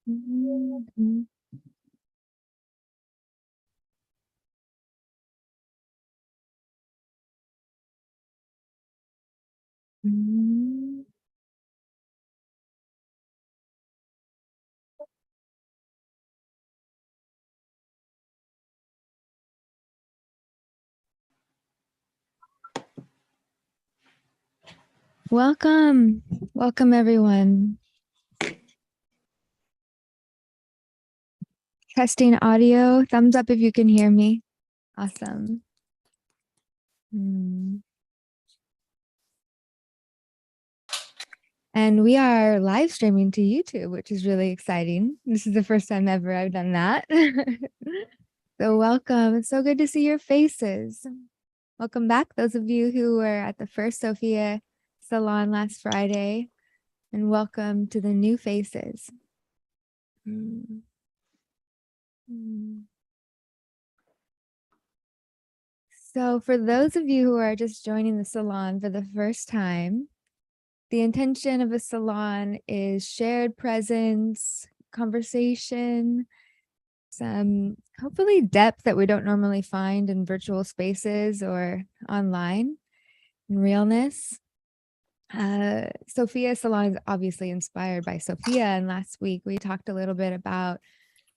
Mhm. Mhm. Welcome. Welcome, everyone. Testing audio. Thumbs up if you can hear me. Awesome. And we are live streaming to YouTube, which is really exciting. This is the first time ever I've done that. So welcome. It's so good to see your faces. Welcome back, those of you who were at the first Sophia Salon last Friday, and welcome to the new faces. So for those of you who are just joining the salon for the first time, the intention of a salon is shared presence, conversation, some hopefully depth that we don't normally find in virtual spaces or online, and realness. Sophia Salon is obviously inspired by Sophia, and last week we talked a little bit about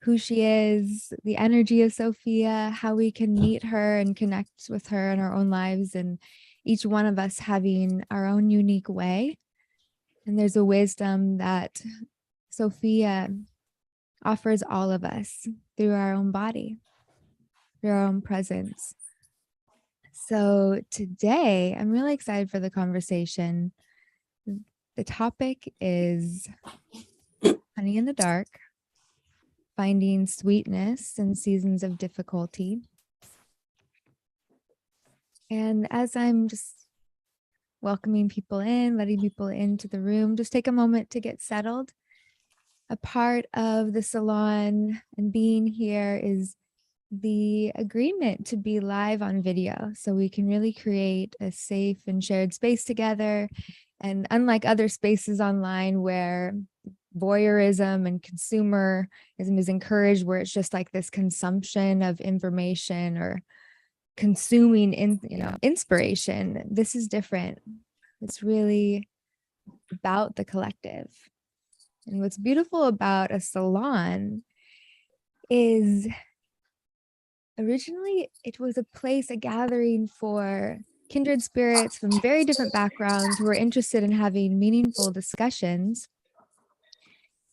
who she is, the energy of Sophia, how we can meet her and connect with her in our own lives, and each one of us having our own unique way. And there's a wisdom that Sophia offers all of us through our own body, through our own presence. So today, I'm really excited for the conversation. The topic is honey in the dark, finding sweetness in seasons of difficulty. And as I'm just welcoming people in, letting people into the room, just take a moment to get settled. A part of the salon and being here is the agreement to be live on video, so we can really create a safe and shared space together. And unlike other spaces online where voyeurism and consumerism is encouraged, where it's just like this consumption of information or consuming inspiration, this is different. It's really about the collective. And what's beautiful about a salon is originally it was a place, a gathering for kindred spirits from very different backgrounds who were interested in having meaningful discussions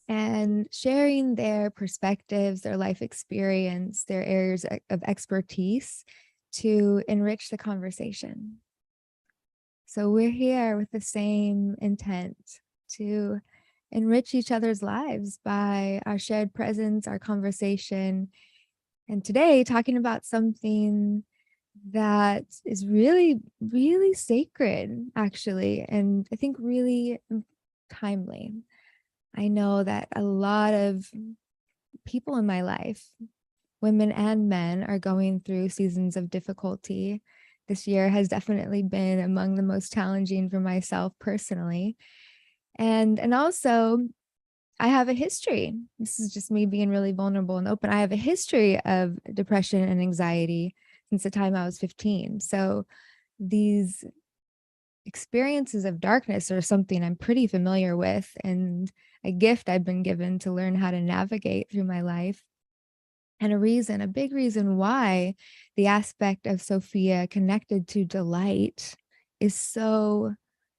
and sharing their perspectives, their life experience, their areas of expertise to enrich the conversation. So we're here with the same intent, to enrich each other's lives by our shared presence, our conversation. And today, talking about something that is really, really sacred, actually, and I think really timely. I know that a lot of people in my life, women and men, are going through seasons of difficulty. This year has definitely been among the most challenging for myself personally. And also, I have a history. This is just me being really vulnerable and open. I have a history of depression and anxiety since the time I was 15. So these experiences of darkness are something I'm pretty familiar with, and a gift I've been given to learn how to navigate through my life. And a big reason why the aspect of Sophia connected to delight is so,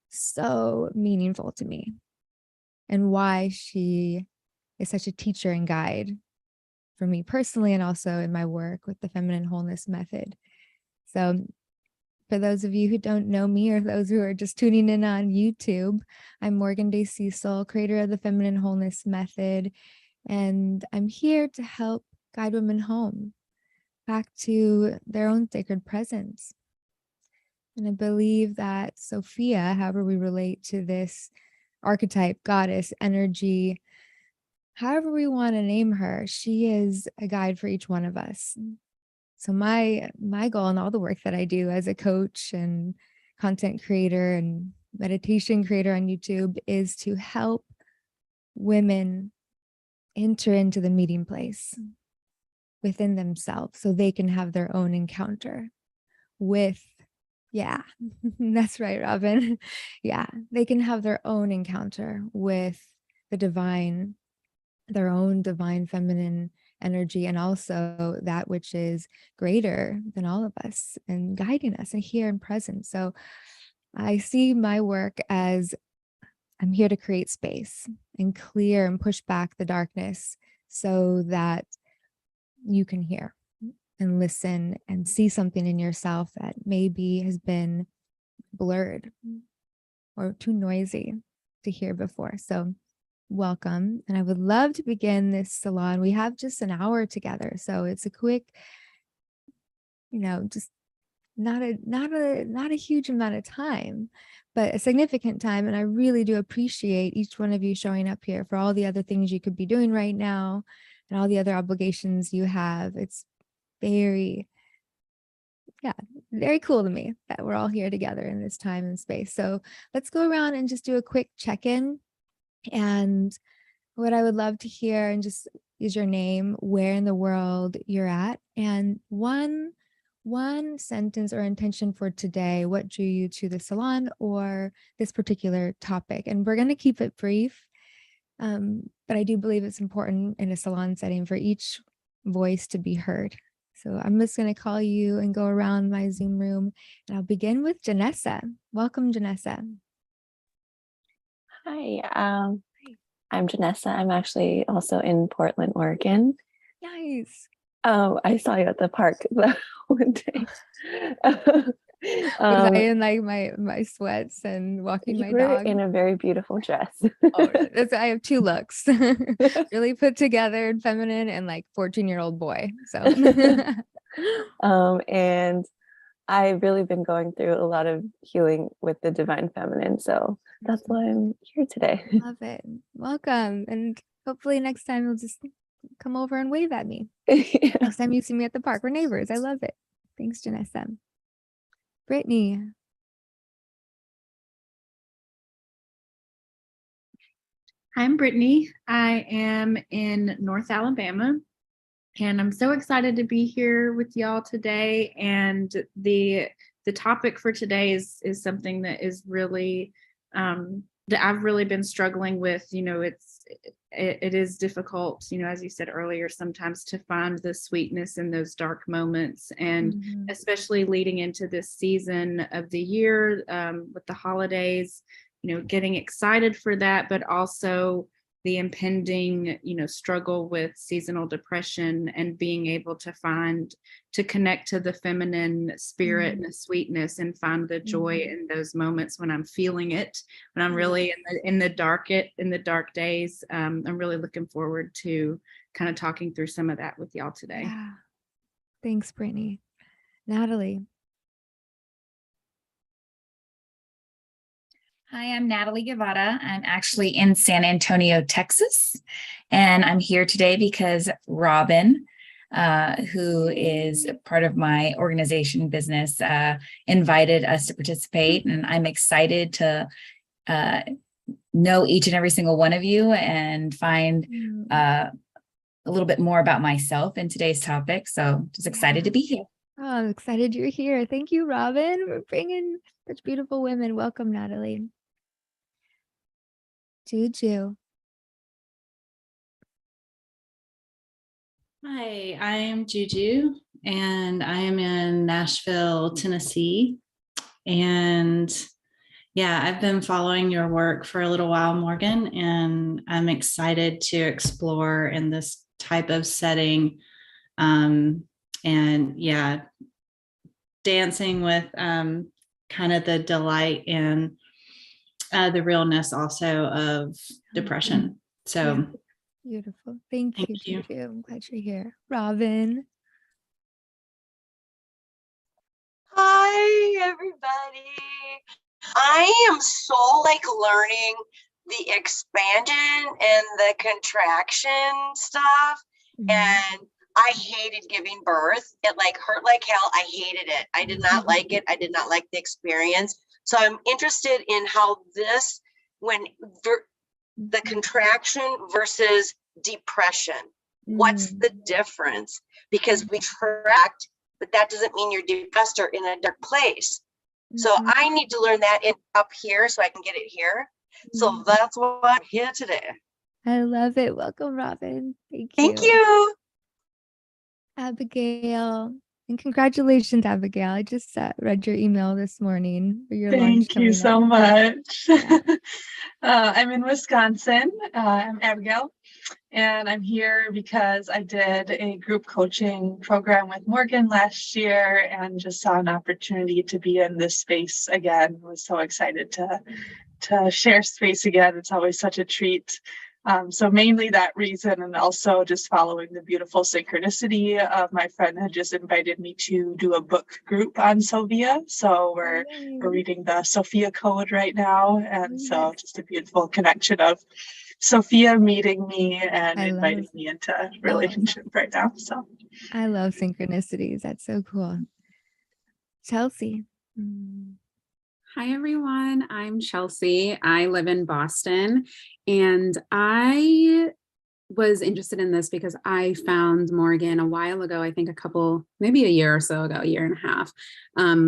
so meaningful to me, and why she is such a teacher and guide for me personally, and also in my work with the feminine wholeness method. So for those of you who don't know me, or those who are just tuning in on YouTube, I'm Morgan Day Cecil, creator of the feminine wholeness method. And I'm here to help guide women home, back to their own sacred presence. And I believe that Sophia, however we relate to this archetype, goddess, energy, however we want to name her, she is a guide for each one of us. So my goal in all the work that I do as a coach and content creator and meditation creator on YouTube, is to help women enter into the meeting place within themselves so they can have their own encounter with, yeah, that's right, Robin. Yeah, they can have their own encounter with the divine, their own divine feminine energy, and also that which is greater than all of us and guiding us and here and present. So I see my work as I'm here to create space and clear and push back the darkness so that you can hear and listen and see something in yourself that maybe has been blurred or too noisy to hear before. So welcome. And I would love to begin this salon. We have just an hour together. So it's a quick, just not a huge amount of time, but a significant time. And I really do appreciate each one of you showing up here for all the other things you could be doing right now and all the other obligations you have. It's very cool to me that we're all here together in this time and space. So let's go around and just do a quick check-in. And what I would love to hear and just is your name, where in the world you're at, and one sentence or intention for today. What drew you to the salon or this particular topic? And we're going to keep it brief, but I do believe it's important in a salon setting for each voice to be heard. So I'm just going to call you and go around my Zoom room, and I'll begin with Janessa. Welcome, Janessa. Hi, I'm Janessa. I'm actually also in Portland, Oregon. Nice. I saw you at the park one day. Was I in like my sweats and walking my dog? In a very beautiful dress. I have two looks, really put together and feminine, and like 14-year-old boy. So, and I've really been going through a lot of healing with the divine feminine. So that's why I'm here today. Love it. Welcome. And hopefully next time you'll just come over and wave at me. Yeah. Next time you see me at the park, we're neighbors. I love it. Thanks, Janessa. Brittany. I'm Brittany. I am in North Alabama, and I'm so excited to be here with y'all today. And the topic for today is something that is really that I've really been struggling with. It is difficult, as you said earlier, sometimes to find the sweetness in those dark moments, and especially leading into this season of the year with the holidays, getting excited for that, but also the impending, struggle with seasonal depression, and being able to connect to the feminine spirit and the sweetness, and find the joy in those moments when I'm feeling it, when I'm really in the dark days. I'm really looking forward to kind of talking through some of that with y'all today. Yeah. Thanks, Brittany. Natalie. Hi, I'm Natalie Guevara. I'm actually in San Antonio, Texas, and I'm here today because Robin, who is part of my organization business, invited us to participate, and I'm excited to know each and every single one of you and find a little bit more about myself in today's topic. So just excited to be here. Oh, I'm excited you're here. Thank you, Robin, for bringing such beautiful women. Welcome, Natalie. Juju. Hi, I'm Juju, and I am in Nashville, Tennessee. And yeah, I've been following your work for a little while, Morgan, and I'm excited to explore in this type of setting. And yeah, dancing with kind of the delight and the realness also of depression. So beautiful. Thank you, Juju. I'm glad you're here. Robin. Hi, everybody. I am so learning the expansion and the contraction stuff. And I hated giving birth. It hurt like hell. I hated it. I did not like it. I did not like the experience. So I'm interested in how this, when the contraction versus depression, what's the difference? Because we contract, but that doesn't mean you're depressed or in a dark place. So I need to learn that up here so I can get it here. So that's why I'm here today. I love it. Welcome, Robin. Thank you. Abigail. And congratulations, Abigail. I just read your email this morning for your launch Thank you coming so up. much. Yeah. I'm in Wisconsin. I'm Abigail, and I'm here because I did a group coaching program with Morgan last year and just saw an opportunity to be in this space again. I was so excited to share space again. It's always such a treat. So mainly that reason, and also just following the beautiful synchronicity of my friend had just invited me to do a book group on Sophia. So we're reading the Sophia Code right now. And so just a beautiful connection of Sophia meeting me and inviting me into relationship right now. So I love synchronicities. That's so cool. Chelsea. Hi, everyone. I'm Chelsea. I live in Boston, and I was interested in this because I found Morgan a while ago, I think maybe a year or so ago, a year and a half,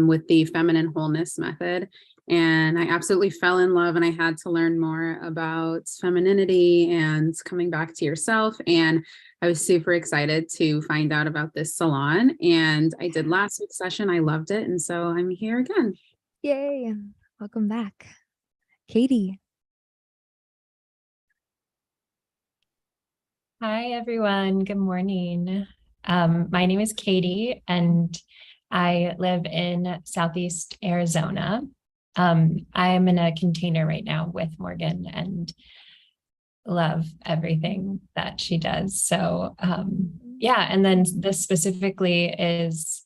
with the feminine wholeness method. And I absolutely fell in love, and I had to learn more about femininity and coming back to yourself. And I was super excited to find out about this salon. And I did last week's session. I loved it. And so I'm here again. Yay. Welcome back. Katie. Hi, everyone. Good morning. My name is Katie, and I live in Southeast Arizona. I am in a container right now with Morgan and love everything that she does. So yeah, and then this specifically is,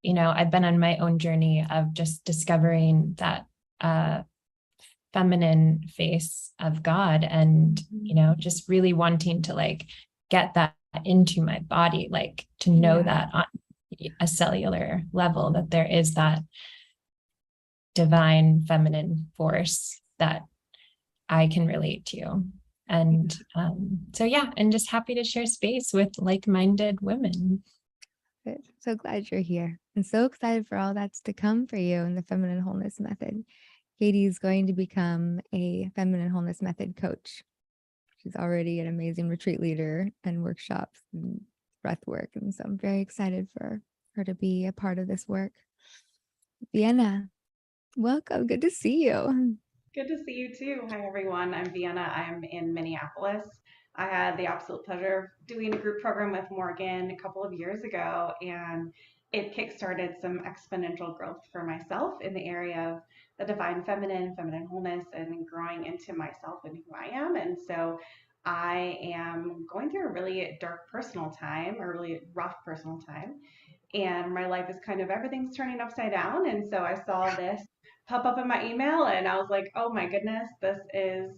I've been on my own journey of just discovering that feminine face of God, and just really wanting to get that into my body, to know that on a cellular level, that there is that divine feminine force that I can relate to. And so yeah, and just happy to share space with like-minded women. Good. So glad you're here, and so excited for all that's to come for you in the Feminine Wholeness Method. Katie's going to become a Feminine Wholeness Method coach. She's already an amazing retreat leader and workshops and breath work. And so I'm very excited for her to be a part of this work. Vienna, welcome. Good to see you. Good to see you too. Hi, everyone. I'm Vienna. I'm in Minneapolis. I had the absolute pleasure of doing a group program with Morgan a couple of years ago, and it kickstarted some exponential growth for myself in the area of the divine feminine wholeness, and growing into myself and who I am. And so I am going through a really dark personal time, a really rough personal time. And my life is kind of, everything's turning upside down. And so I saw this pop up in my email, and I was like, oh my goodness, this is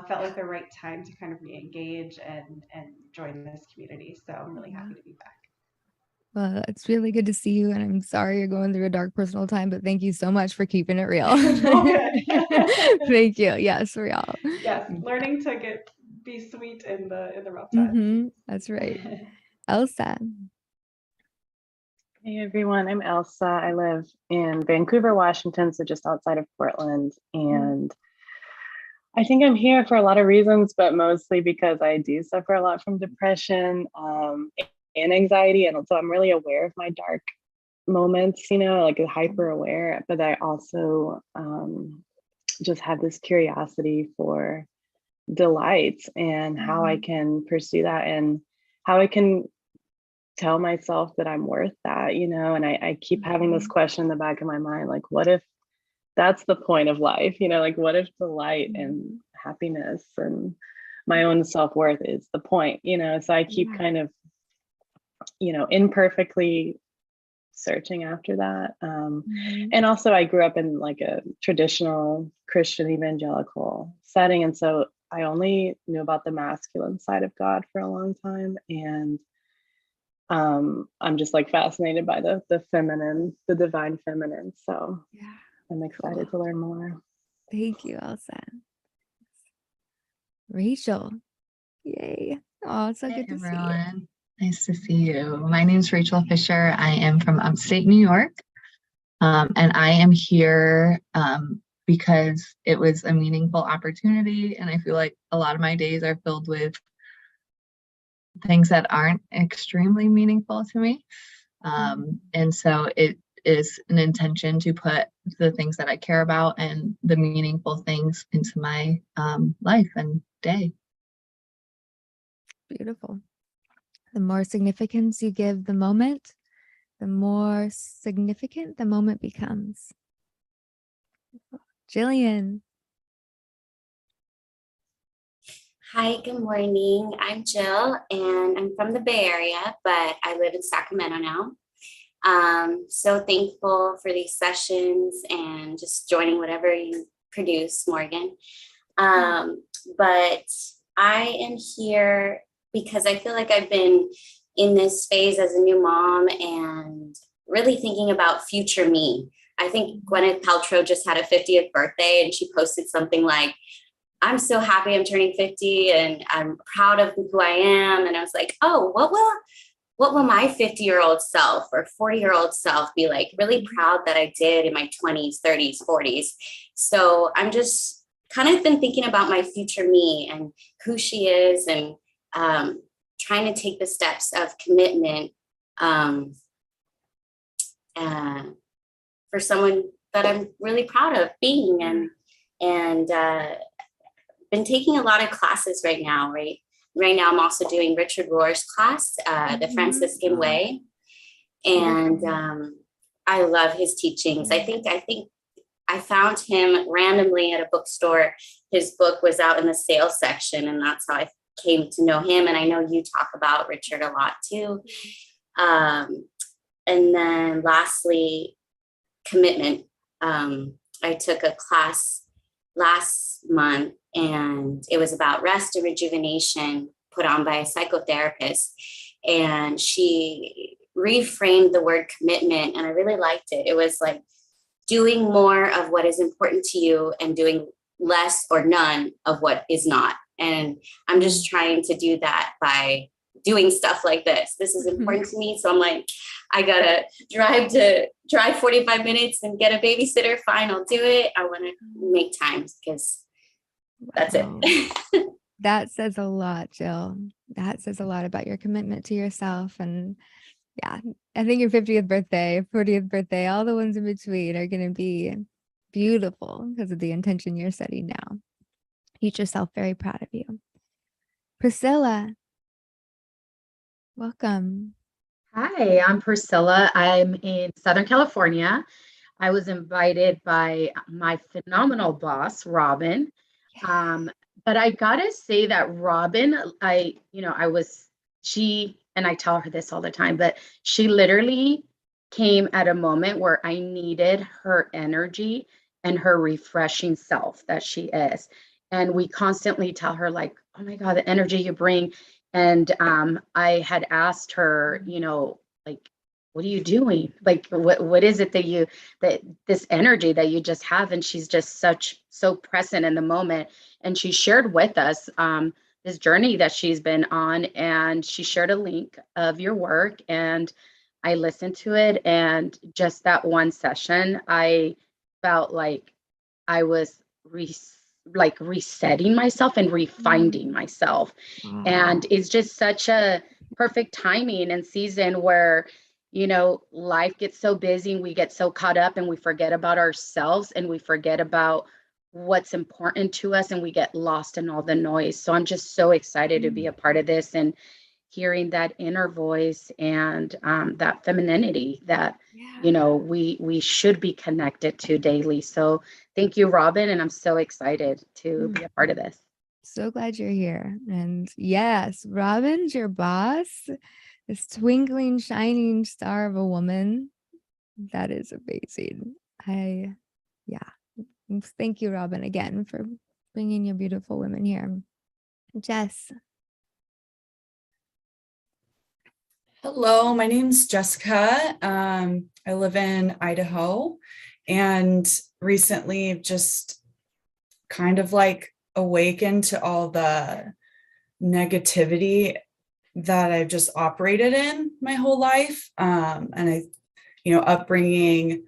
felt like the right time to kind of re-engage and join this community. So I'm really happy to be back. Well, it's really good to see you, and I'm sorry you're going through a dark personal time, but thank you so much for keeping it real. Thank you. Yes, for y'all. Yes, learning to be sweet in the rough times. That's right. Elsa. Hey everyone, I'm Elsa. I live in Vancouver, Washington, so just outside of Portland. And I think I'm here for a lot of reasons, but mostly because I do suffer a lot from depression and anxiety. And so I'm really aware of my dark moments, like hyper aware, but I also just have this curiosity for delights and how I can pursue that, and how I can tell myself that I'm worth that, and I keep having this question in the back of my mind, like, what if that's the point of life? What if delight and happiness and my own self-worth is the point, so I keep kind of, imperfectly searching after that. And also I grew up in like a traditional Christian evangelical setting. And so I only knew about the masculine side of God for a long time. And I'm just like fascinated by the feminine, the divine feminine. So I'm excited Cool. to learn more. Thank you, Elsa. Rachel. Yay. Oh, it's so Hey good to see you. everyone, nice to see you. My name is Rachel Fisher. I am from upstate New York, and I am here because it was a meaningful opportunity, and I feel like a lot of my days are filled with things that aren't extremely meaningful to me. And so it is an intention to put the things that I care about and the meaningful things into my life and day. Beautiful. The more significance you give the moment, the more significant the moment becomes. Jillian. Hi, good morning. I'm Jill, and I'm from the Bay Area, but I live in Sacramento now. So thankful for these sessions and just joining whatever you produce, Morgan. But I am here because I feel like I've been in this phase as a new mom and really thinking about future me. I think Gwyneth Paltrow just had a 50th birthday and she posted something like, I'm so happy I'm turning 50 and I'm proud of who I am. And I was like, oh, what will my 50-year-old self or 40-year-old self be like? Really proud that I did in my 20s, 30s, 40s. So I'm just kind of been thinking about my future me and who she is and trying to take the steps of commitment for someone that I'm really proud of being and been taking a lot of classes right now. Right now, I'm also doing Richard Rohr's class, The Franciscan Way, and I love his teachings. I think I found him randomly at a bookstore. His book was out in the sales section, and that's how I came to know him. And I know you talk about Richard a lot too. And then lastly, commitment. I took a class last month and it was about rest and rejuvenation put on by a psychotherapist. And she reframed the word commitment and I really liked it. It was like doing more of what is important to you and doing less or none of what is not. And I'm just trying to do that by doing stuff like this. This is important to me. So I'm like, I gotta drive 45 minutes and get a babysitter. Fine, I'll do it. I want to make time because that's it. That says a lot, Jill. That says a lot about your commitment to yourself. And yeah, I think your 50th birthday, 40th birthday, all the ones in between are going to be beautiful because of the intention you're setting now. Teach yourself very proud of you. Priscilla, welcome. Hi, I'm Priscilla. I'm in Southern California. I was invited by my phenomenal boss, Robin. But I gotta say that Robin, she, and I tell her this all the time, but she literally came at a moment where I needed her energy and her refreshing self that she is. And we constantly tell her like, oh my God, the energy you bring. And I had asked her, like, what are you doing? Like, what is it that this energy that you just have? And she's just so present in the moment. And she shared with us this journey that she's been on. And she shared a link of your work. And I listened to it. And just that one session, I felt like I was resetting myself and refinding myself. And it's just such a perfect timing and season where, life gets so busy and we get so caught up and we forget about ourselves and we forget about what's important to us and we get lost in all the noise. So I'm just so excited to be a part of this and hearing that inner voice and that femininity that, we should be connected to daily. So thank you, Robin. And I'm so excited to be a part of this. So glad you're here. And yes, Robin's your boss, this twinkling, shining star of a woman. That is amazing. Thank you, Robin, again for bringing your beautiful women here. Jess. Hello, my name's Jessica. I live in Idaho, and recently just kind of like awakened to all the negativity that I've just operated in my whole life. And I, upbringing,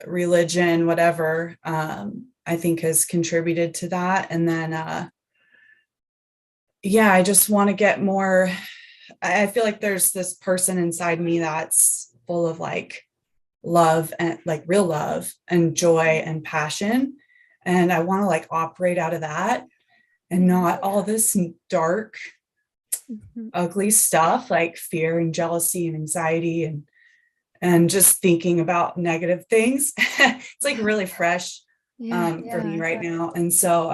religion, whatever, I think has contributed to that. And then, I just want to get more. I feel like there's this person inside me that's full of like love and like real love and joy and passion. And I want to like operate out of that and not all this dark, ugly stuff like fear and jealousy and anxiety and just thinking about negative things. It's like really fresh for me right now. And so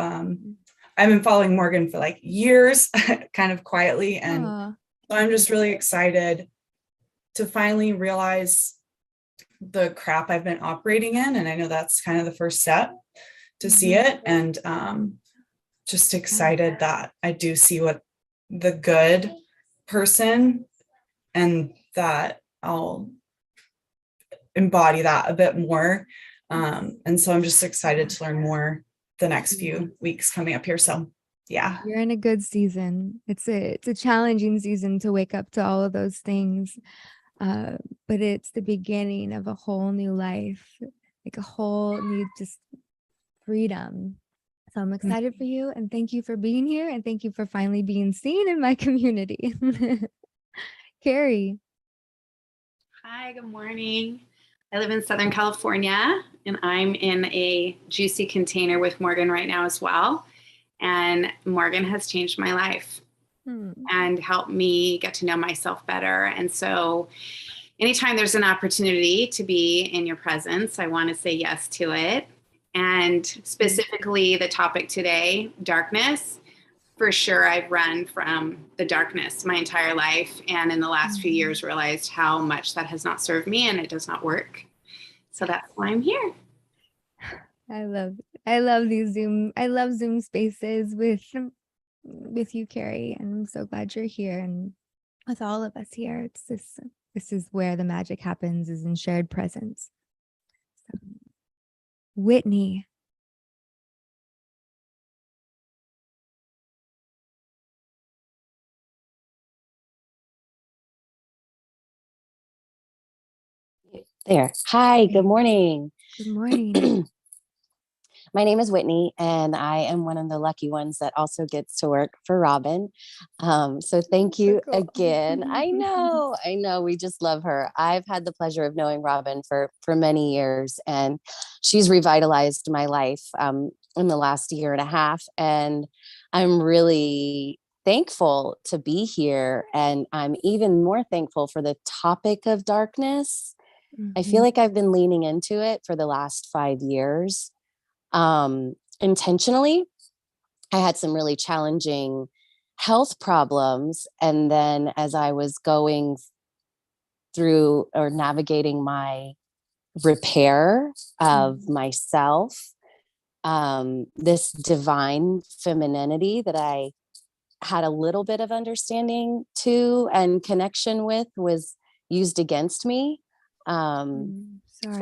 I've been following Morgan for like years, kind of quietly. And so I'm just really excited to finally realize the crap I've been operating in. And I know that's kind of the first step to see it. And just excited that I do see what the good person and that I'll embody that a bit more. And so I'm just excited to learn more the next few weeks coming up here. So yeah. You're in a good season. It's a challenging season to wake up to all of those things. But it's the beginning of a whole new life, like a whole new just freedom. So I'm excited for you, and thank you for being here, and thank you for finally being seen in my community. Carrie. Hi, good morning. I live in Southern California, and I'm in a juicy container with Morgan right now as well. And Morgan has changed my life and helped me get to know myself better. And so anytime there's an opportunity to be in your presence, I want to say yes to it. And specifically the topic today, darkness. For sure, I've run from the darkness my entire life. And in the last few years, realized how much that has not served me and it does not work. So that's why I'm here. I love Zoom spaces with you, Carrie. And I'm so glad you're here, and with all of us here. This is where the magic happens, is in shared presence. So, Whitney. There. Hi, good morning. Good morning. My name is Whitney, and I am one of the lucky ones that also gets to work for Robin. So thank you again. I know, we just love her. I've had the pleasure of knowing Robin for many years, and she's revitalized my life in the last year and a half. And I'm really thankful to be here. And I'm even more thankful for the topic of darkness. I feel like I've been leaning into it for the last 5 years. Intentionally. I had some really challenging health problems. And then as I was going through or navigating my repair of myself, this divine femininity that I had a little bit of understanding to and connection with was used against me from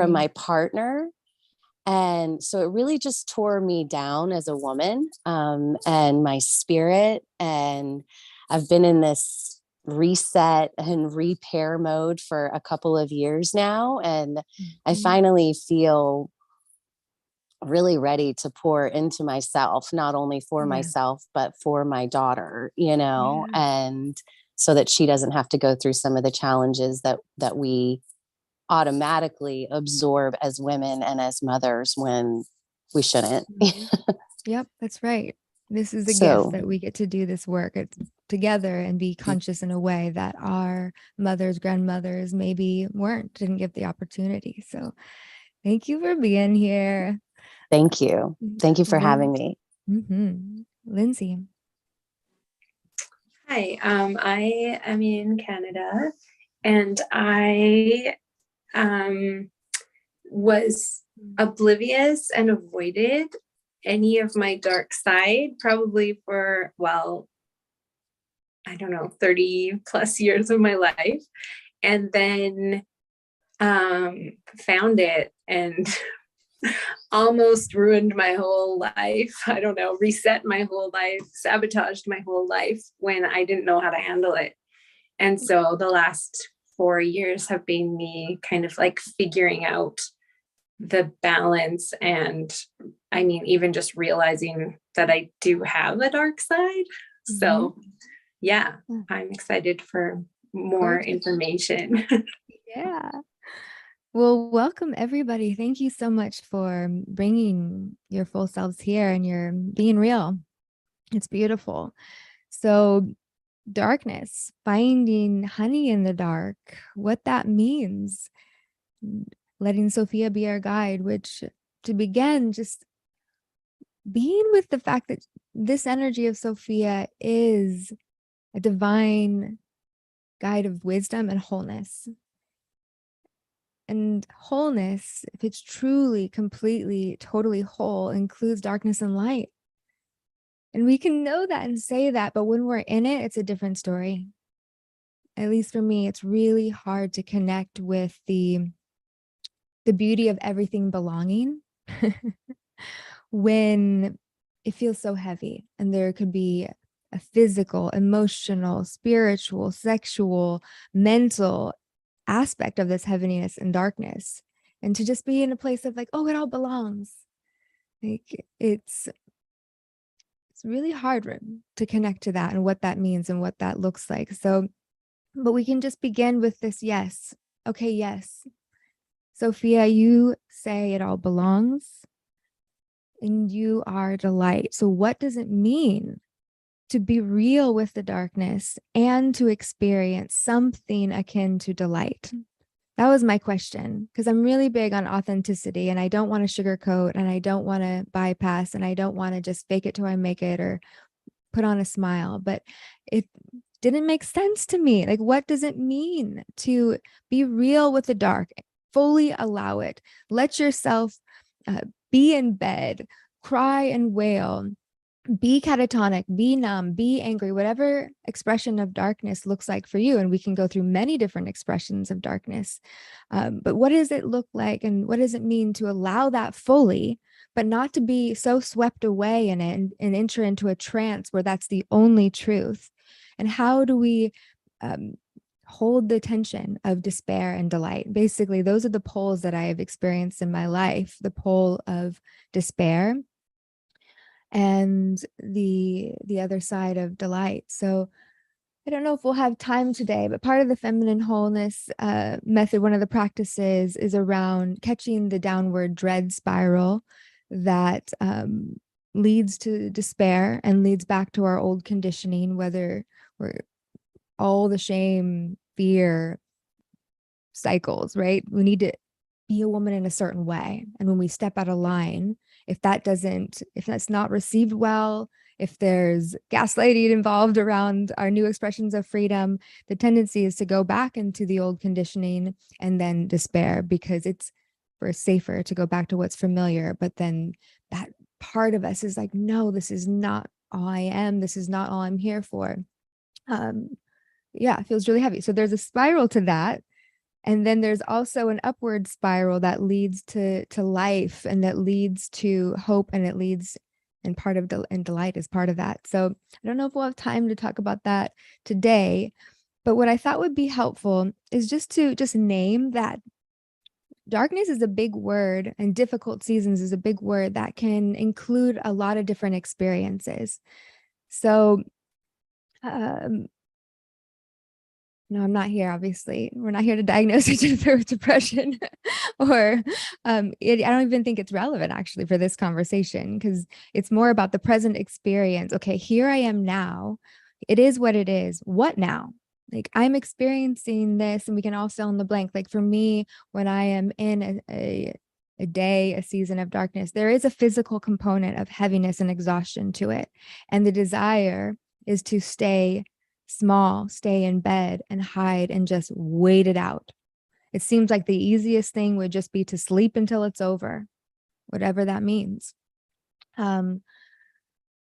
my partner. And so it really just tore me down as a woman and my spirit. And I've been in this reset and repair mode for a couple of years now. And I finally feel really ready to pour into myself, not only for myself, but for my daughter, and so that she doesn't have to go through some of the challenges that we automatically absorb as women and as mothers when we shouldn't. Yep, that's right. This is a gift that we get to do this work together and be conscious in a way that our mothers, grandmothers maybe didn't get the opportunity. So thank you for being here. Thank you. Thank you for having me. Lindsay. Hi, I am in Canada, and I was oblivious and avoided any of my dark side probably for, 30 plus years of my life, and then found it and almost ruined my whole life. I don't know, reset my whole life, sabotaged my whole life when I didn't know how to handle it. And so the last 4 years have been me kind of like figuring out the balance. And I mean, even just realizing that I do have a dark side. So yeah, I'm excited for more information. Yeah. Well, welcome everybody. Thank you so much for bringing your full selves here and you're being real. It's beautiful. So darkness, finding honey in the dark, what that means, letting Sophia be our guide, which to begin, just being with the fact that this energy of Sophia is a divine guide of wisdom and wholeness. And wholeness, if it's truly, completely, totally whole, includes darkness and light. And we can know that and say that, but when we're in it, it's a different story. At least for me, it's really hard to connect with the beauty of everything belonging when it feels so heavy. And there could be a physical, emotional, spiritual, sexual, mental aspect of this heaviness and darkness, and to just be in a place of like, oh, it all belongs. Like it's really hard to connect to that and what that means and what that looks like. So, but we can just begin with this. Yes. Okay. Yes. Sophia, you say it all belongs and you are delight. So what does it mean to be real with the darkness and to experience something akin to delight? That was my question, because I'm really big on authenticity and I don't want to sugarcoat and I don't want to bypass and I don't want to just fake it till I make it or put on a smile. But it didn't make sense to me. Like, what does it mean to be real with the dark? Fully allow it. Let yourself be in bed, cry and wail, be catatonic, be numb, be angry, whatever expression of darkness looks like for you. And we can go through many different expressions of darkness. But what does it look like? And what does it mean to allow that fully, but not to be so swept away in it and enter into a trance where that's the only truth? And how do we hold the tension of despair and delight? Basically, those are the poles that I have experienced in my life, the pole of despair and the other side of delight. So I don't know if we'll have time today, but part of the feminine wholeness method, one of the practices is around catching the downward dread spiral that leads to despair and leads back to our old conditioning, whether we're all the shame, fear cycles, right? We need to be a woman in a certain way. And when we step out of line, if that's not received well, if there's gaslighting involved around our new expressions of freedom, the tendency is to go back into the old conditioning and then despair, because it's safer to go back to what's familiar. But then that part of us is like, no, this is not all I am. This is not all I'm here for. Yeah, it feels really heavy. So there's a spiral to that. And then there's also an upward spiral that leads to life and that leads to hope, and it leads, and part of and delight is part of that. So I don't know if we'll have time to talk about that today, but what I thought would be helpful is just to name that darkness is a big word and difficult seasons is a big word that can include a lot of different experiences. So, no, I'm not here, obviously. We're not here to diagnose each other with depression or I don't even think it's relevant actually for this conversation, because it's more about the present experience. Okay, here I am now. It is what it is. What now? Like, I'm experiencing this, and we can all fill in the blank. Like for me, when I am in a season of darkness, there is a physical component of heaviness and exhaustion to it. And the desire is to stay small, stay in bed and hide and just wait it out. It seems like the easiest thing would just be to sleep until it's over, whatever that means.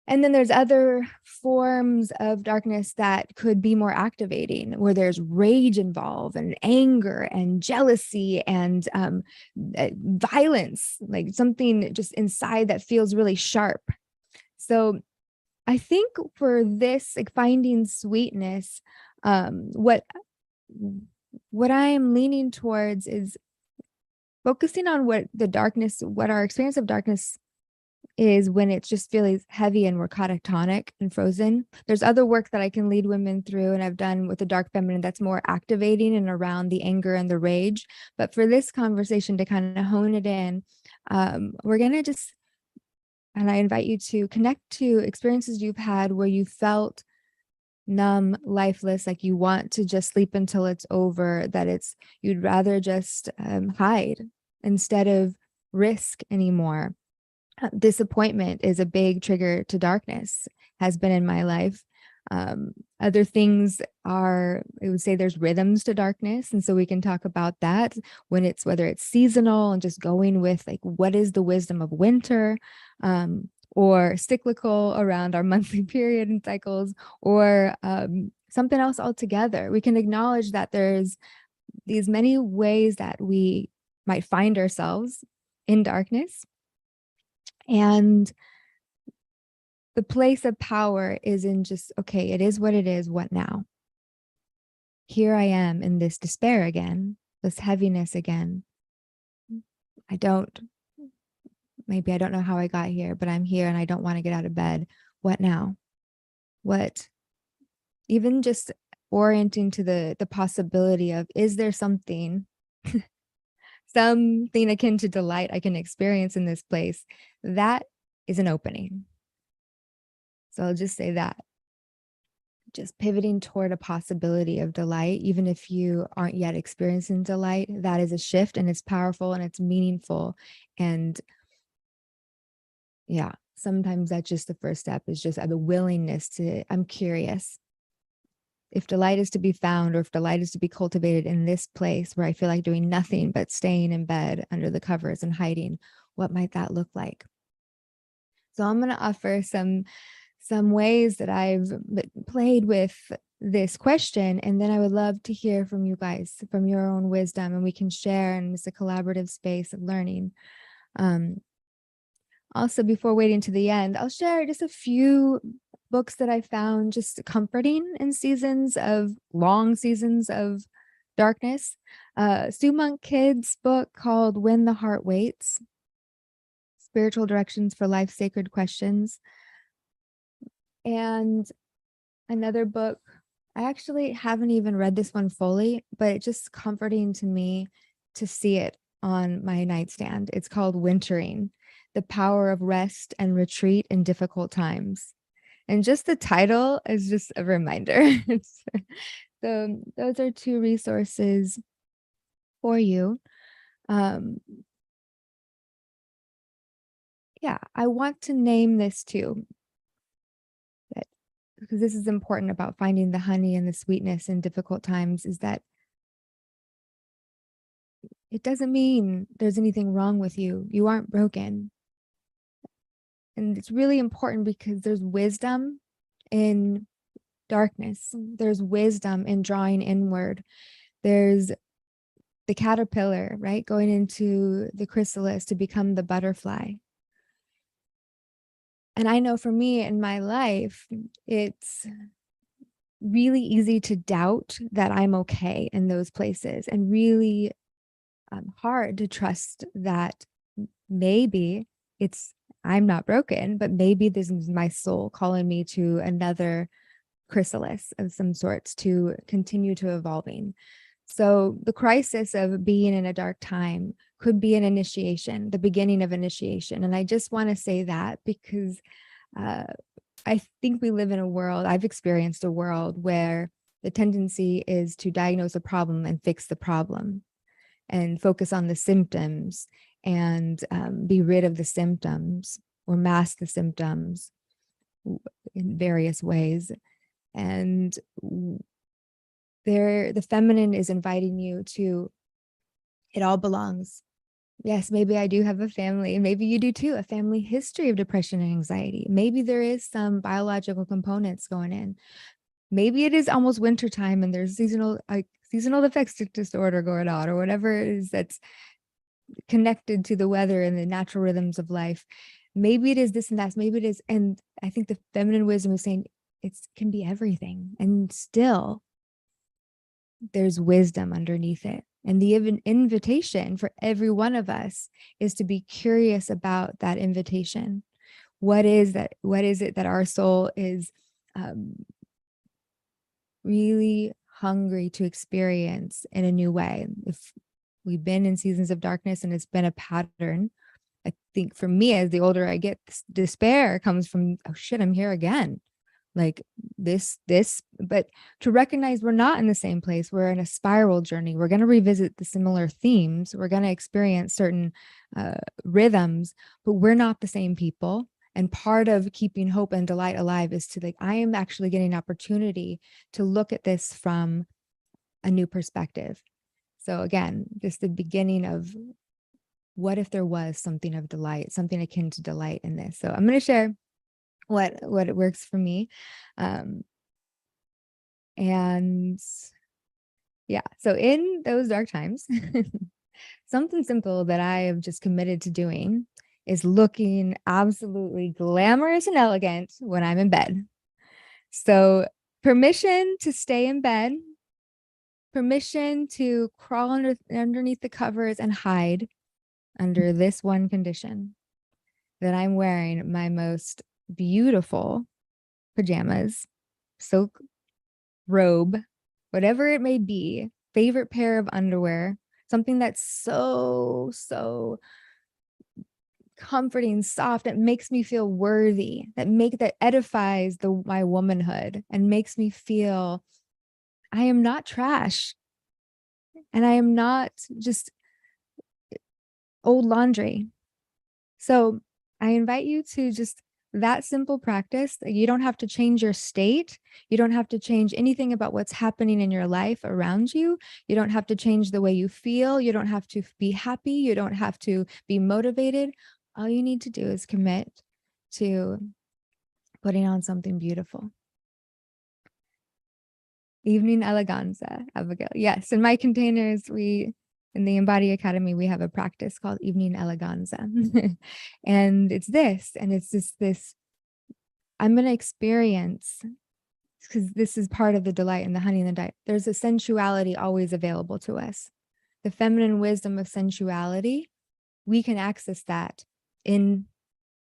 And then there's other forms of darkness that could be more activating, where there's rage involved and anger and jealousy and violence, like something just inside that feels really sharp. So I think for this, like finding sweetness, what I am leaning towards is focusing on what our experience of darkness is when it's just feeling heavy and we're catatonic and frozen. There's other work that I can lead women through, and I've done with the dark feminine that's more activating and around the anger and the rage. But for this conversation to kind of hone it in, we're going to just, and I invite you to connect to experiences you've had where you felt numb, lifeless, like you want to just sleep until it's over, that you'd rather just hide instead of risk anymore. Disappointment is a big trigger to darkness, has been in my life. Other things I would say there's rhythms to darkness. And so we can talk about that whether it's seasonal and just going with like, what is the wisdom of winter, or cyclical around our monthly period and cycles, or something else altogether. We can acknowledge that there's these many ways that we might find ourselves in darkness. And the place of power is in just, okay, it is what it is. What now? Here I am in this despair again, this heaviness again. Maybe I don't know how I got here, but I'm here and I don't want to get out of bed. What now? What? Even just orienting to the possibility of, is there something akin to delight I can experience in this place? That is an opening. So I'll just say that. Just pivoting toward a possibility of delight, even if you aren't yet experiencing delight, that is a shift, and it's powerful and it's meaningful. And yeah, sometimes that's just the first step, is just the willingness I'm curious. If delight is to be found, or if delight is to be cultivated in this place where I feel like doing nothing but staying in bed under the covers and hiding, what might that look like? So I'm going to offer some ways that I've played with this question, and then I would love to hear from you guys, from your own wisdom, and we can share, and it's a collaborative space of learning. Also, before waiting to the end, I'll share just a few books that I found just comforting in long seasons of darkness. Sue Monk Kidd's book called When the Heart Waits, Spiritual Directions for Life's Sacred Questions. And another book, I actually haven't even read this one fully, but it's just comforting to me to see it on my nightstand. It's called Wintering, The Power of Rest and Retreat in Difficult Times. And just the title is just a reminder. So those are two resources for you. Yeah, I want to name this too, because this is important about finding the honey and the sweetness in difficult times, is that it doesn't mean there's anything wrong with you. You aren't broken. And it's really important because there's wisdom in darkness. There's wisdom in drawing inward. There's the caterpillar, right? Going into the chrysalis to become the butterfly. And I know for me in my life, it's really easy to doubt that I'm okay in those places, and really hard to trust that maybe I'm not broken, but maybe this is my soul calling me to another chrysalis of some sorts to continue to evolving. So the crisis of being in a dark time could be an initiation, the beginning of initiation. And I just want to say that because I think we live in a world, I've experienced a world where the tendency is to diagnose a problem and fix the problem and focus on the symptoms and be rid of the symptoms or mask the symptoms in various ways. And the feminine is inviting you to, it all belongs. Yes, maybe I do have a family, and maybe you do too, a family history of depression and anxiety. Maybe there is some biological components going in. Maybe it is almost winter time and there's seasonal affective disorder going on, or whatever it is that's connected to the weather and the natural rhythms of life. Maybe it is this and that. Maybe it is. And I think the feminine wisdom is saying it can be everything. And still there's wisdom underneath it. And the invitation for every one of us is to be curious about that invitation. What is that? What is it that our soul is really hungry to experience in a new way? If we've been in seasons of darkness and it's been a pattern, I think for me, as the older I get, despair comes from, oh shit, I'm here again. Like this, but to recognize we're not in the same place. We're in a spiral journey. We're going to revisit the similar themes. We're going to experience certain rhythms, but we're not the same people. And part of keeping hope and delight alive is to like, I am actually getting an opportunity to look at this from a new perspective. So again, just the beginning of what if there was something of delight, something akin to delight in this. So I'm going to share what it works for me. And yeah, so in those dark times, something simple that I have just committed to doing is looking absolutely glamorous and elegant when I'm in bed. So permission to stay in bed, permission to crawl underneath the covers and hide under this one condition, that I'm wearing my most beautiful pajamas, silk robe, whatever it may be, favorite pair of underwear, something that's so comforting, soft, that makes me feel worthy, that edifies my womanhood and makes me feel I am not trash and I am not just old laundry. So I invite you to just that simple practice. You don't have to change your state. You don't have to change anything about what's happening in your life around you. You don't have to change the way you feel. You don't have to be happy. You don't have to be motivated. All you need to do is commit to putting on something beautiful. Evening eleganza, Abigail. Yes, in my containers, in the Embodied Academy, we have a practice called evening eleganza. And it's this, and it's just this, I'm going to experience, because this is part of the delight and the honey and the diet. There's a sensuality always available to us. The feminine wisdom of sensuality, we can access that in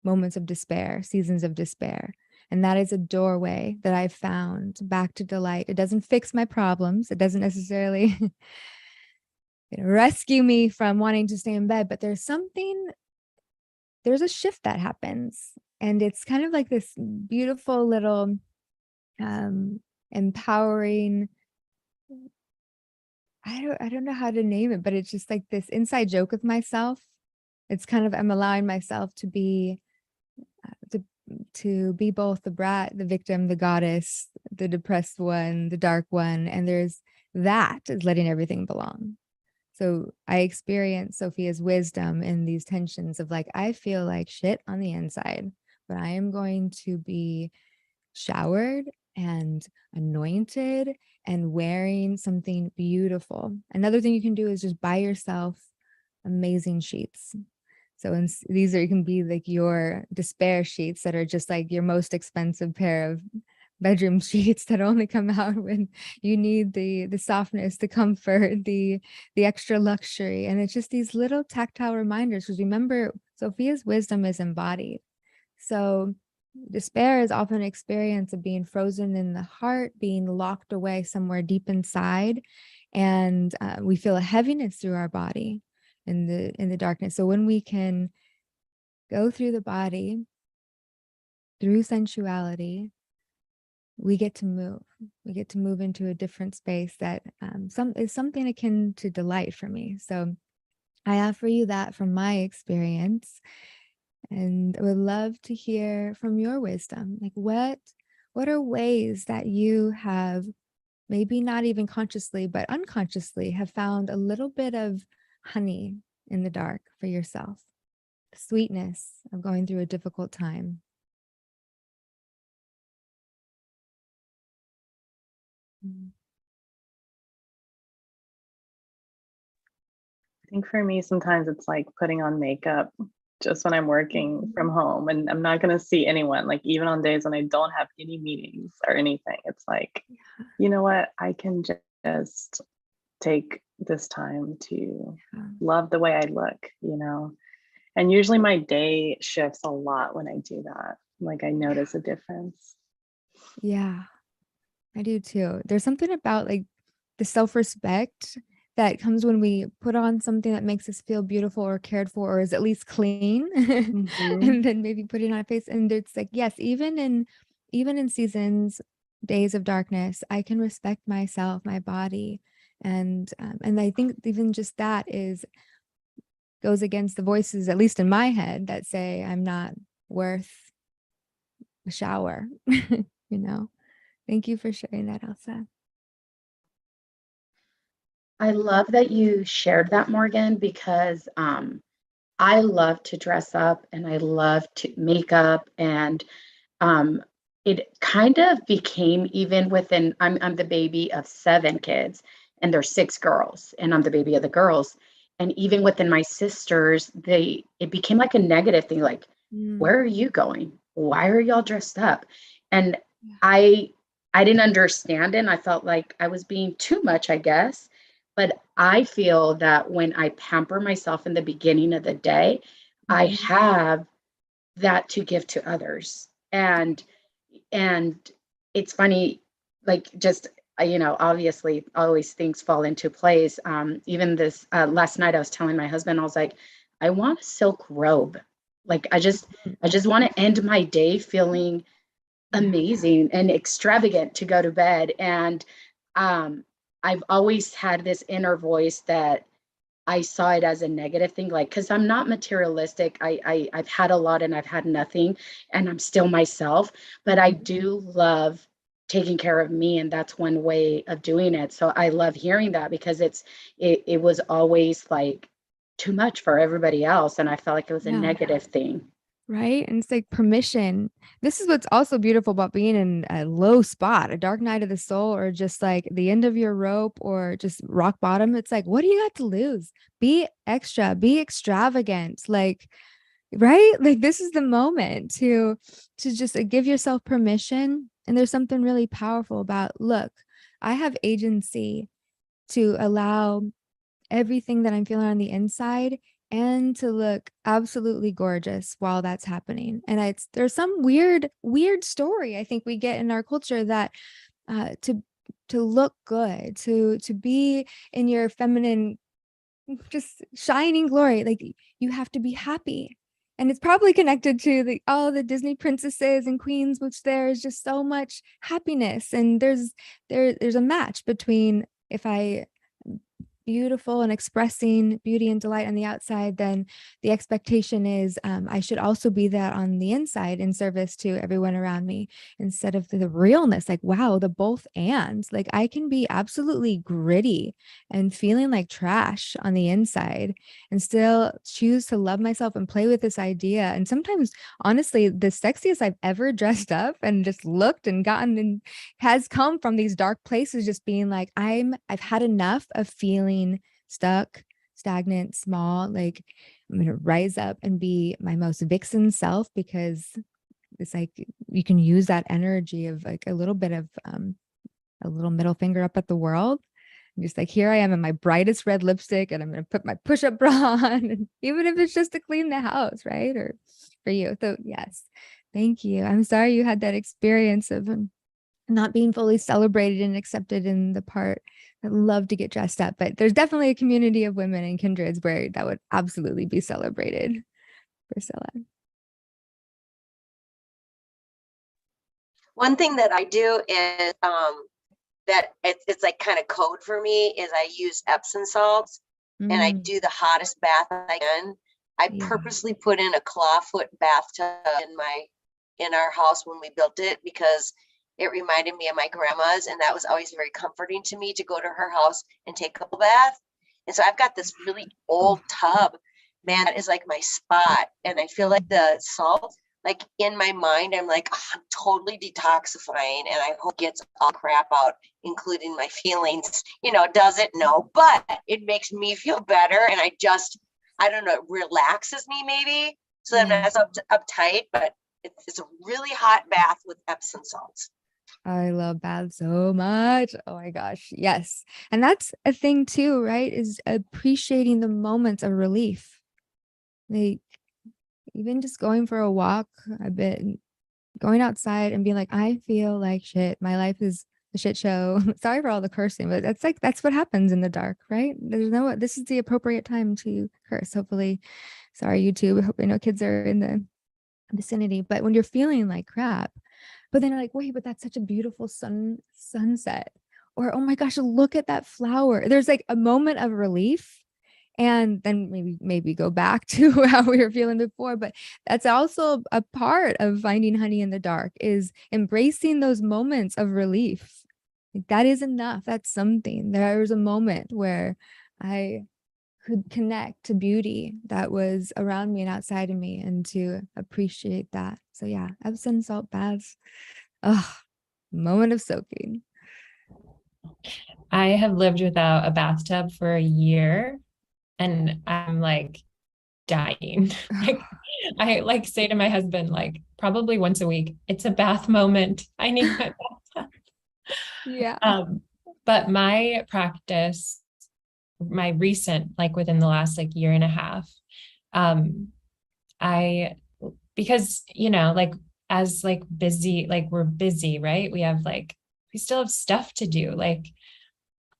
moments of despair, seasons of despair. And that is a doorway that I've found back to delight. It doesn't fix my problems. It doesn't necessarily rescue me from wanting to stay in bed, but there's a shift that happens. And it's kind of like this beautiful little empowering, I don't know how to name it, but it's just like this inside joke with myself. It's kind of, I'm allowing myself to be both the brat, the victim, the goddess, the depressed one, the dark one. And there's that is letting everything belong. So I experience Sophia's wisdom in these tensions of like, I feel like shit on the inside, but I am going to be showered and anointed and wearing something beautiful. Another thing you can do is just buy yourself amazing sheets. So these can be like your despair sheets that are just like your most expensive pair of bedroom sheets that only come out when you need the softness, the comfort, the extra luxury. And it's just these little tactile reminders, because remember, Sophia's wisdom is embodied. So despair is often an experience of being frozen in the heart, being locked away somewhere deep inside. And we feel a heaviness through our body in the darkness. So when we can go through the body, through sensuality, we get to move. We get to move into a different space that is something akin to delight for me. So I offer you that from my experience, and I would love to hear from your wisdom. Like what are ways that you have, maybe not even consciously, but unconsciously, have found a little bit of honey in the dark for yourself. The sweetness of going through a difficult time. I think for me, sometimes it's like putting on makeup just when I'm working from home and I'm not going to see anyone, like even on days when I don't have any meetings or anything. It's like, you know what? I can just take this time to love the way I look, you know? And usually my day shifts a lot when I do that. Like I notice a difference. Yeah, I do too. There's something about like the self-respect that comes when we put on something that makes us feel beautiful or cared for, or is at least clean, and then maybe put it on our face. And it's like, yes, even in seasons, days of darkness, I can respect myself, my body. And I think even just that goes against the voices, at least in my head, that say I'm not worth a shower, you know? Thank you for sharing that, Elsa. I love that you shared that, Morgan, because I love to dress up and I love to make up, and it kind of became, even within, I'm the baby of 7 kids and there's 6 girls and I'm the baby of the girls. And even within my sisters, it became like a negative thing, like, where are you going? Why are y'all dressed up? And I didn't understand it. And I felt like I was being too much, I guess. But I feel that when I pamper myself in the beginning of the day, I have that to give to others. And it's funny, like, just obviously always things fall into place. Even this last night I was telling my husband, I was like, I want a silk robe. Like I just want to end my day feeling amazing and extravagant to go to bed. And I've always had this inner voice that I saw it as a negative thing, like, because I'm not materialistic. I've had a lot and I've had nothing, and I'm still myself. But I do love taking care of me, and that's one way of doing it. So I love hearing that, because it was always like too much for everybody else, and I felt like it was a negative thing. Right. And it's like permission. This is what's also beautiful about being in a low spot, a dark night of the soul, or just like the end of your rope, or just rock bottom. It's like, what do you got to lose? Be extra, be extravagant. Like, right. Like this is the moment to just give yourself permission. And there's something really powerful about, look, I have agency to allow everything that I'm feeling on the inside and to look absolutely gorgeous while that's happening. And there's some weird story I think we get in our culture that to look good, to be in your feminine, just shining glory, like you have to be happy. And it's probably connected to all the Disney princesses and queens, which there's just so much happiness. And there's a match between, if I beautiful and expressing beauty and delight on the outside, then the expectation is I should also be that on the inside in service to everyone around me, instead of the realness, like, wow, the both ands. Like I can be absolutely gritty and feeling like trash on the inside and still choose to love myself and play with this idea. And sometimes, honestly, the sexiest I've ever dressed up and just looked and gotten and has come from these dark places, just being like, I've had enough of feeling stuck, stagnant, small. Like I'm going to rise up and be my most vixen self, because it's like you can use that energy of like a little bit of a little middle finger up at the world. And just like, here I am in my brightest red lipstick, and I'm going to put my push-up bra on, and even if it's just to clean the house, right? Or for you. So yes, thank you. I'm sorry you had that experience of not being fully celebrated and accepted in the part. I love to get dressed up, but there's definitely a community of women and kindreds where that would absolutely be celebrated. Priscilla. One thing that I do is that it's like kind of code for me is I use Epsom salts and I do the hottest bath I can. I purposely put in a clawfoot bathtub in our house when we built it, because it reminded me of my grandma's, and that was always very comforting to me to go to her house and take a couple bath. And so I've got this really old tub, man, that is like my spot. And I feel like the salt, like in my mind, I'm like, oh, I'm totally detoxifying, and I hope it gets all crap out, including my feelings. Does it? No, but it makes me feel better. And I don't know, it relaxes me maybe. So that I'm not uptight, but it's a really hot bath with Epsom salts. I love baths so much. Oh my gosh. Yes. And that's a thing too, right? Is appreciating the moments of relief. Like even just going for a walk, I've been going outside and being like, I feel like shit. My life is a shit show. Sorry for all the cursing, but that's what happens in the dark, right? This is the appropriate time to curse. Hopefully, sorry, YouTube. I know kids are in the vicinity, but when you're feeling like crap, but then you're like, wait, but that's such a beautiful sunset. Or, oh my gosh, look at that flower. There's like a moment of relief. And then maybe go back to how we were feeling before. But that's also a part of finding honey in the dark, is embracing those moments of relief. Like, that is enough. That's something. There was a moment where I could connect to beauty that was around me and outside of me, and to appreciate that. So yeah, Epsom salt baths. Oh, moment of soaking. I have lived without a bathtub for a year, and I'm like dying. I like say to my husband, like probably once a week, it's a bath moment. I need my bathtub. Yeah. But my practice, my recent, like within the last like year and a half, because, like as like busy, like we're busy, right? We still have stuff to do. Like,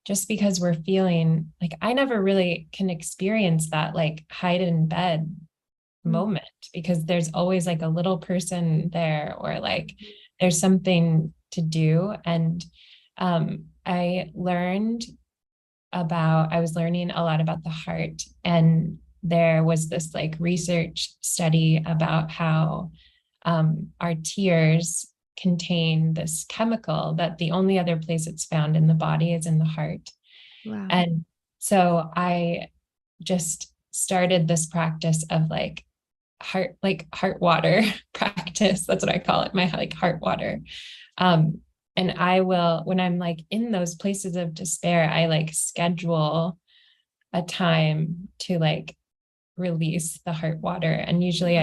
just because we're feeling like, I never really can experience that like hide in bed moment, because there's always like a little person there, or like there's something to do. And I was learning a lot about the heart, and there was this like research study about how our tears contain this chemical that the only other place it's found in the body is in the heart. Wow. And so I just started this practice of like heart water practice. That's what I call it, my like heart water. And I will, when I'm like in those places of despair, I like schedule a time to like release the heart water. And usually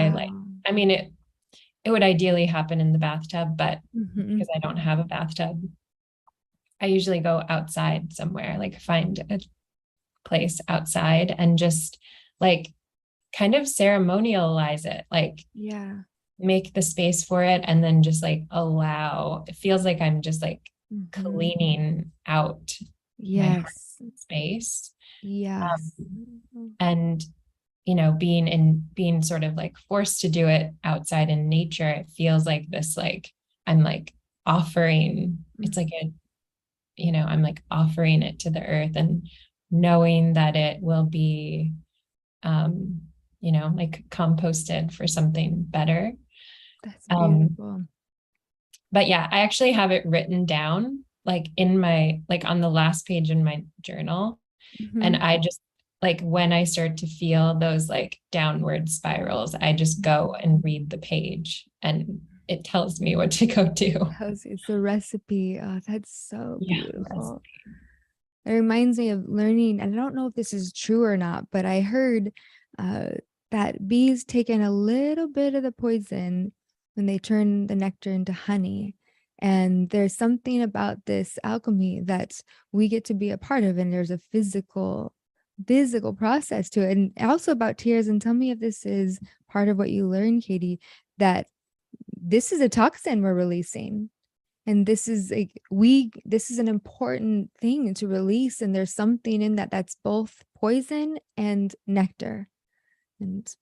it would ideally happen in the bathtub, but because I don't have a bathtub, I usually go outside somewhere, like find a place outside and just like kind of ceremonialize it, like make the space for it, and then just like allow, it feels like I'm just like cleaning out my heart space. And being sort of like forced to do it outside in nature, it feels like this, like I'm like offering, it's like I'm like offering it to the earth, and knowing that it will be like composted for something better. That's beautiful. But yeah, I actually have it written down like in my, like on the last page in my journal. And I just, like when I start to feel those like downward spirals, I just go and read the page, and it tells me what to go do. It's a recipe. Oh, that's so beautiful. It reminds me of learning, and I don't know if this is true or not, but I heard that bees take in a little bit of the poison when they turn the nectar into honey. And there's something about this alchemy that we get to be a part of, and there's a physical process to it. And also about tears, and tell me if this is part of what you learned, Katie, that this is a toxin we're releasing. And this is this is an important thing to release. And there's something in that that's both poison and nectar. And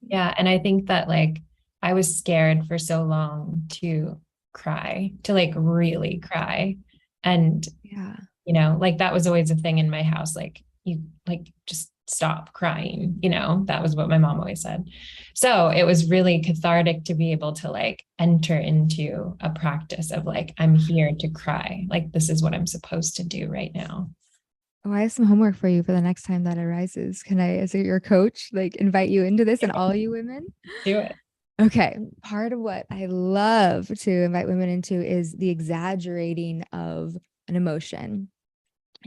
yeah, and I think that like I was scared for so long to cry, to like really cry. And like that was always a thing in my house, like you like just stop crying, that was what my mom always said. So it was really cathartic to be able to like enter into a practice of like, I'm here to cry, like this is what I'm supposed to do right now. Oh, I have some homework for you for the next time that arises. Can I, as your coach, like invite you into this and all you women? Do it. Okay. Part of what I love to invite women into is the exaggerating of an emotion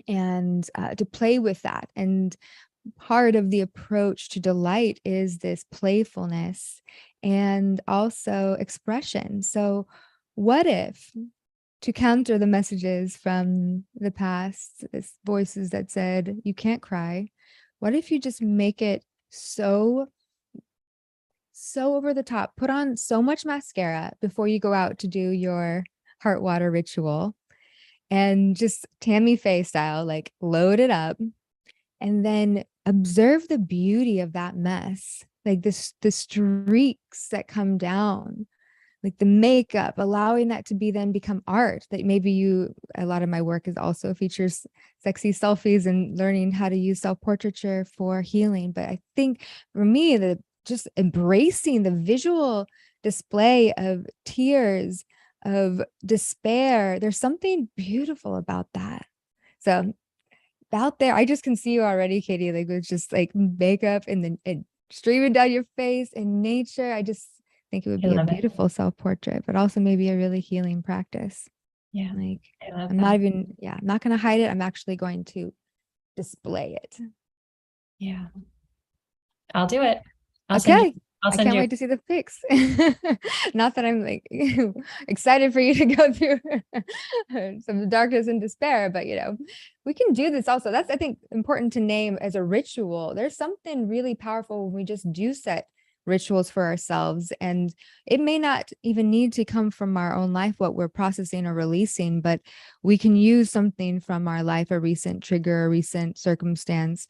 and to play with that. And part of the approach to delight is this playfulness and also expression. So, what if, to counter the messages from the past, this voices that said, you can't cry, what if you just make it so over the top, put on so much mascara before you go out to do your heart water ritual and just Tammy Faye style, like load it up and then observe the beauty of that mess, like this, the streaks that come down, like the makeup, allowing that to be then become art. That maybe you, a lot of my work is also features sexy selfies and learning how to use self-portraiture for healing. But I think for me, the just embracing the visual display of tears, of despair, there's something beautiful about that. So out there, I just can see you already, Katie, like with just like makeup and then it streaming down your face in nature. I just think it would I be a love it. beautiful self-portrait, but also maybe a really healing practice. Yeah. Like I love I'm that. not even, yeah, I'm not going to hide it. I'm actually going to display it. Yeah. I'll do it. I'll Okay. I'll I send can't you. wait to see the pics. Not that I'm like excited for you to go through some darkness and despair, but you know, we can do this also. That's, I think, important to name as a ritual. There's something really powerful when we just do set rituals for ourselves. And it may not even need to come from our own life, what we're processing or releasing, but we can use something from our life, a recent trigger, a recent circumstance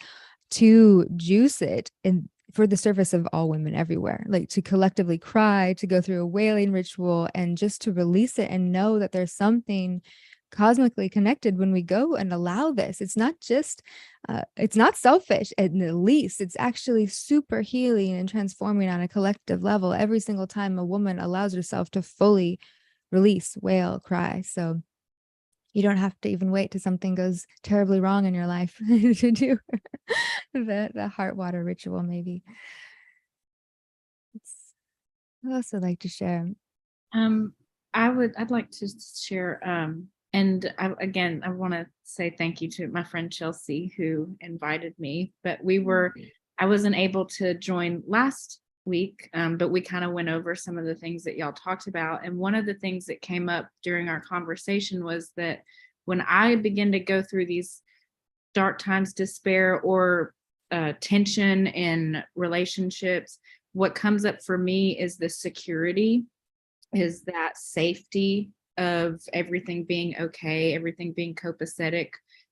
to juice it and for the service of all women everywhere, like to collectively cry, to go through a wailing ritual and just to release it and know that there's something cosmically connected when we go and allow this. It's not just, it's not selfish at the least. It's actually super healing and transforming on a collective level every single time a woman allows herself to fully release, wail, cry. So you don't have to even wait till something goes terribly wrong in your life to do the heart water ritual, maybe. I'd also like to share. I'd like to share, and again, I want to say thank you to my friend Chelsea who invited me, but I wasn't able to join last week, but we kind of went over some of the things that y'all talked about. And one of the things that came up during our conversation was that when I begin to go through these dark times, despair, or tension in relationships, what comes up for me is the security, is that safety of everything being okay, everything being copacetic.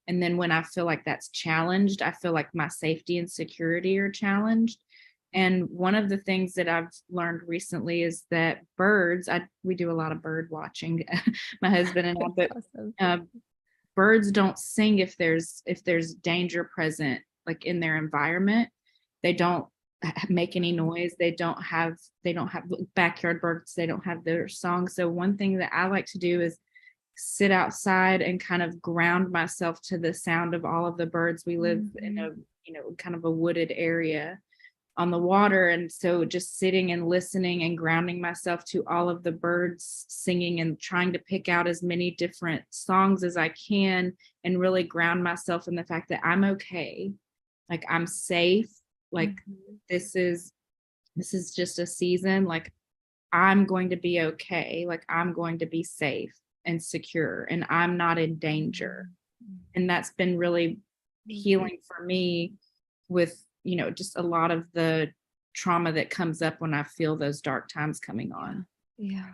And then when I feel like that's challenged, I feel like my safety and security are challenged. And one of the things that I've learned recently is that birds, we do a lot of bird watching, my husband and I, but Awesome. Birds don't sing if there's danger present, like in their environment. They don't make any noise. They don't have backyard birds. They don't have their song. So one thing that I like to do is sit outside and kind of ground myself to the sound of all of the birds. We live in a, kind of a wooded area on the water. And so just sitting and listening and grounding myself to all of the birds singing and trying to pick out as many different songs as I can and really ground myself in the fact that I'm okay. Like I'm safe. Like this is just a season. Like I'm going to be okay. Like I'm going to be safe and secure and I'm not in danger. And that's been really healing for me with, just a lot of the trauma that comes up when I feel those dark times coming on. Yeah.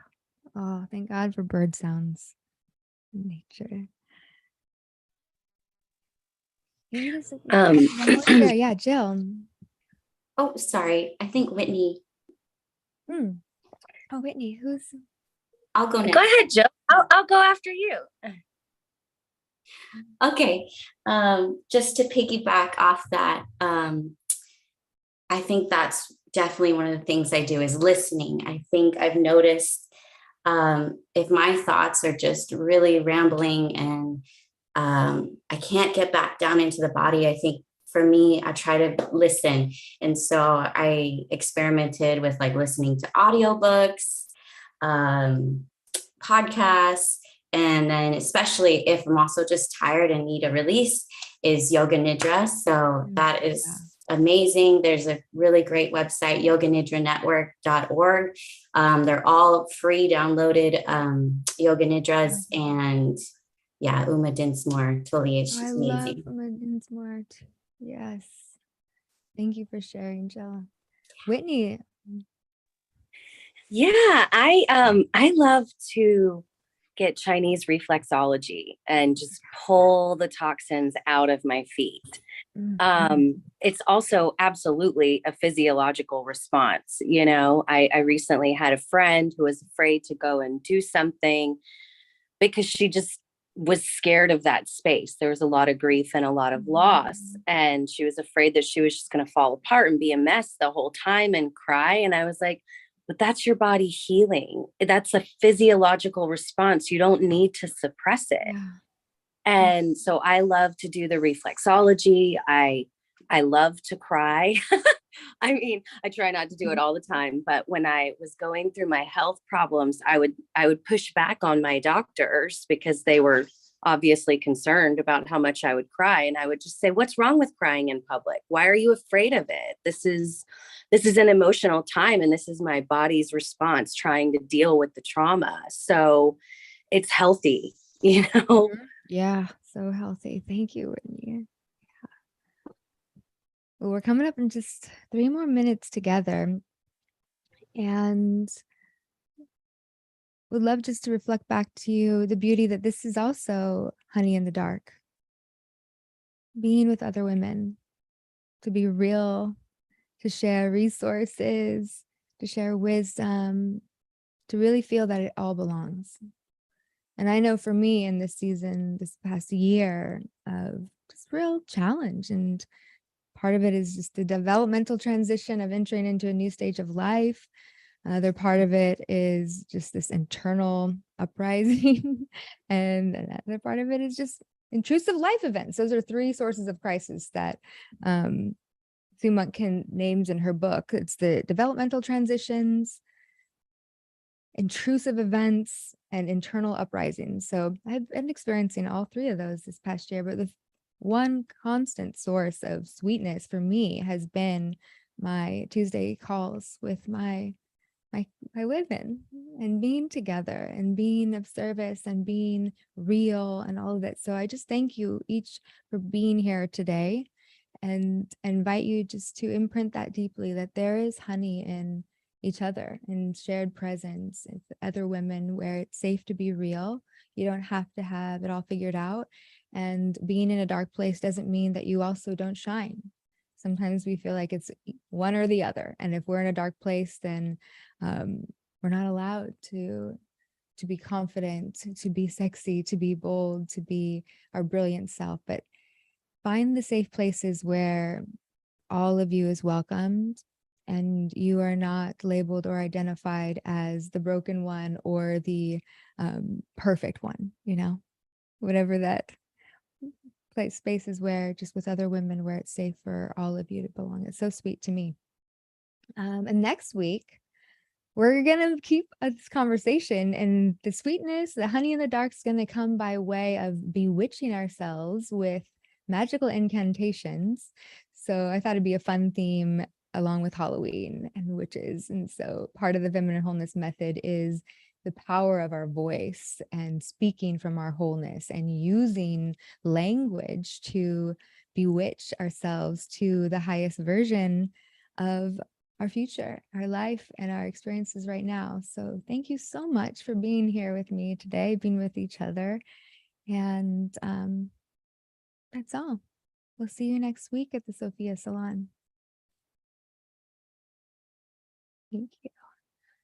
Oh, thank God for bird sounds in nature. Yeah, Jill. Oh, sorry. I think Whitney. Oh, Whitney, I'll go next. Go ahead, Jill. I'll go after you. Okay. Just to piggyback off that, I think that's definitely one of the things I do is listening. I think I've noticed if my thoughts are just really rambling and I can't get back down into the body. I think for me, I try to listen. And so I experimented with like listening to audiobooks, podcasts, and then especially if I'm also just tired and need a release, is yoga nidra. So that is amazing. There's a really great website, yoganidranetwork.org. They're all free downloaded yoga nidras, and yeah, Uma Dinsmore, totally, she's I amazing. love Uma Dinsmore. Yes. Thank you for sharing, Jill. Whitney. Yeah, I love to get Chinese reflexology and just pull the toxins out of my feet. It's also absolutely a physiological response. You know, I recently had a friend who was afraid to go and do something because she just was scared of that space. There was a lot of grief and a lot of loss, and she was afraid that she was just going to fall apart and be a mess the whole time and cry. And I was like, but that's your body healing. That's a physiological response. You don't need to suppress it. Yeah. And so I love to do the reflexology. I love to cry. I mean, I try not to do it all the time, but when I was going through my health problems, I would push back on my doctors because they were obviously concerned about how much I would cry. And I would just say, what's wrong with crying in public? Why are you afraid of it? This is an emotional time, and this is my body's response trying to deal with the trauma. So it's healthy, you know? Yeah, so healthy. Thank you, Whitney. Yeah. Well, we're coming up in just 3 more minutes together, and would love just to reflect back to you the beauty that this is also honey in the dark. Being with other women, to be real, to share resources, to share wisdom, to really feel that it all belongs. And I know for me in this season, this past year of just real challenge, and part of it is just the developmental transition of entering into a new stage of life. Another part of it is just this internal uprising. And another part of it is just intrusive life events. Those are 3 sources of crisis that Sue Montkin names in her book. It's the developmental transitions, intrusive events, and internal uprisings. So I've been experiencing all 3 of those this past year, but the one constant source of sweetness for me has been my Tuesday calls with my women, and being together and being of service and being real and all of that. So I just thank you each for being here today, and invite you just to imprint that deeply, that there is honey in each other and shared presence with other women where it's safe to be real. You don't have to have it all figured out. And being in a dark place doesn't mean that you also don't shine. Sometimes we feel like it's one or the other. And if we're in a dark place, then we're not allowed to be confident, to be sexy, to be bold, to be our brilliant self. But find the safe places where all of you is welcomed, and you are not labeled or identified as the broken one or the perfect one, you know, whatever that place spaces where just with other women where it's safe for all of you to belong. It's so sweet to me. And next week, we're going to keep this conversation, and the sweetness, the honey in the dark is going to come by way of bewitching ourselves with magical incantations. So I thought it'd be a fun theme along with Halloween and witches. And so part of the feminine wholeness method is the power of our voice and speaking from our wholeness and using language to bewitch ourselves to the highest version of our future, our life, and our experiences right now. So thank you so much for being here with me today, being with each other. And that's all. We'll see you next week at the Sophia Salon. Thank you.